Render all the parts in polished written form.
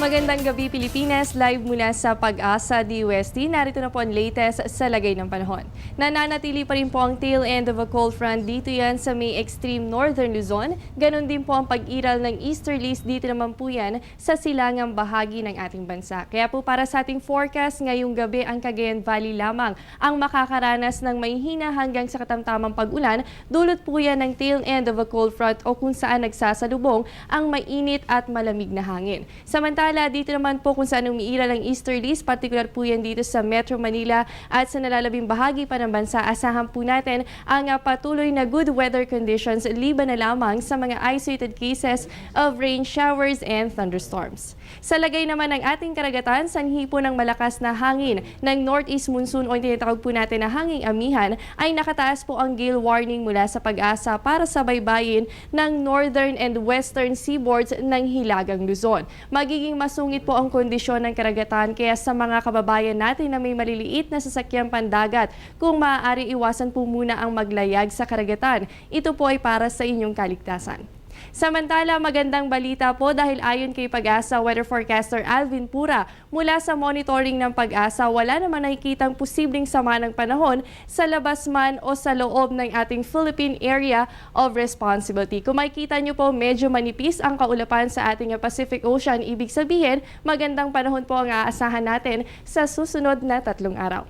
Magandang gabi Pilipinas, live mula sa Pag-asa DUST. Narito na po ang latest sa lagay ng panahon. Nananatili pa rin po ang tail end of a cold front dito yan sa may extreme northern Luzon. Ganon din po ang pag-iral ng easterlies dito naman po yan sa silangang bahagi ng ating bansa. Kaya po para sa ating forecast ngayong gabi ang Cagayan Valley lamang ang makakaranas ng may hina hanggang sa katamtamang pag-ulan. Dulot po yan ng tail end of a cold front o kung saan nagsasalubong ang mainit at malamig na hangin. Samantala, dito naman po kung saan umiiral ang easterlies, particular po yan dito sa Metro Manila at sa nalalabing bahagi pa ng bansa, asahan po natin ang patuloy na good weather conditions liban na lamang sa mga isolated cases of rain showers and thunderstorms. Sa lagay naman ng ating karagatan, sanhi po ng malakas na hangin ng northeast monsoon o yung tinatawag po natin na hanging amihan ay nakataas po ang gale warning mula sa Pag-asa para sa baybayin ng northern and western seaboards ng Hilagang Luzon. Magiging masungit po ang kondisyon ng karagatan kaya sa mga kababayan natin na may maliliit na sasakyang pandagat, kung maaari iwasan po muna ang maglayag sa karagatan. Ito po ay para sa inyong kaligtasan. Samantala, magandang balita po dahil ayon kay Pag-asa weather forecaster Alvin Pura, mula sa monitoring ng Pag-asa, wala naman nakikitang posibleng sama ng panahon sa labas man o sa loob ng ating Philippine Area of Responsibility. Kung makikita nyo po, medyo manipis ang kaulapan sa ating Pacific Ocean. Ibig sabihin, magandang panahon po ang aasahan natin sa susunod na 3 araw.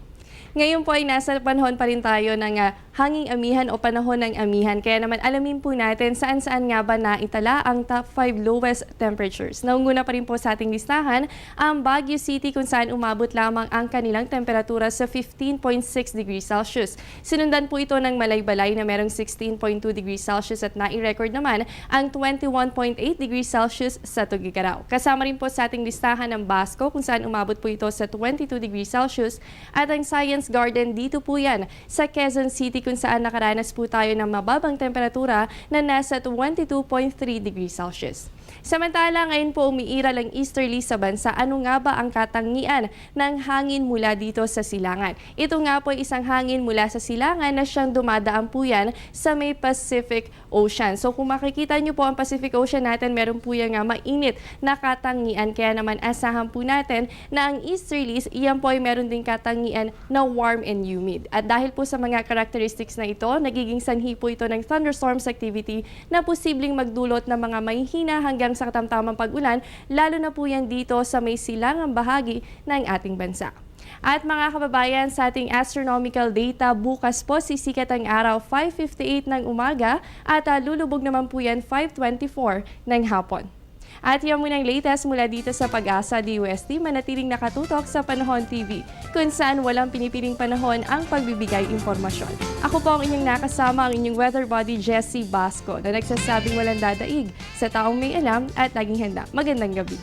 Ngayon po ay nasa panahon pa rin tayo ng hanging amihan o panahon ng amihan. Kaya naman alamin po natin saan-saan nga ba naitala ang top 5 lowest temperatures. Naunguna pa rin po sa ating listahan ang Baguio City kung saan umabot lamang ang kanilang temperatura sa 15.6 degrees Celsius. Sinundan po ito ng Malaybalay na merong 16.2 degrees Celsius at nai-record naman ang 21.8 degrees Celsius sa Tugigaraw. Kasama rin po sa ating listahan ng Basco kung saan umabot po ito sa 22 degrees Celsius at ang Science Garden dito po yan sa Quezon City kung saan nakaranas po tayo ng mababang temperatura na nasa 22.3 degrees Celsius. Samantala, ngayon po umiiral ang easterly sa bansa. Ano nga ba ang katangian ng hangin mula dito sa silangan? Ito nga po ay isang hangin mula sa silangan na siyang dumadaan po yan sa may Pacific Ocean. So kung makikita nyo po ang Pacific Ocean natin, meron po yan nga mainit na katangian. Kaya naman asahan po natin na ang easterlies, iyan po ay meron din katangian na warm and humid. At dahil po sa mga characteristics na ito, nagiging sanhi po ito ng thunderstorms activity na posibleng magdulot ng mga mahihina hanggang sa katamtamang pag-ulan, lalo na po yan dito sa may silangang bahagi ng ating bansa. At mga kababayan, sa ating astronomical data, bukas po sisikat ang araw 5:58 ng umaga at lulubog naman po yan 5:24 ng hapon. At yan muna ang latest mula dito sa Pag-asa DUST, manatiling nakatutok sa Panahon TV, kung saan walang pinipiling panahon ang pagbibigay impormasyon. Ako po ang inyong nakasama, ang inyong weather body Jessie Basco, na nagsasabing walang dadaig sa taong may alam at laging handa. Magandang gabi.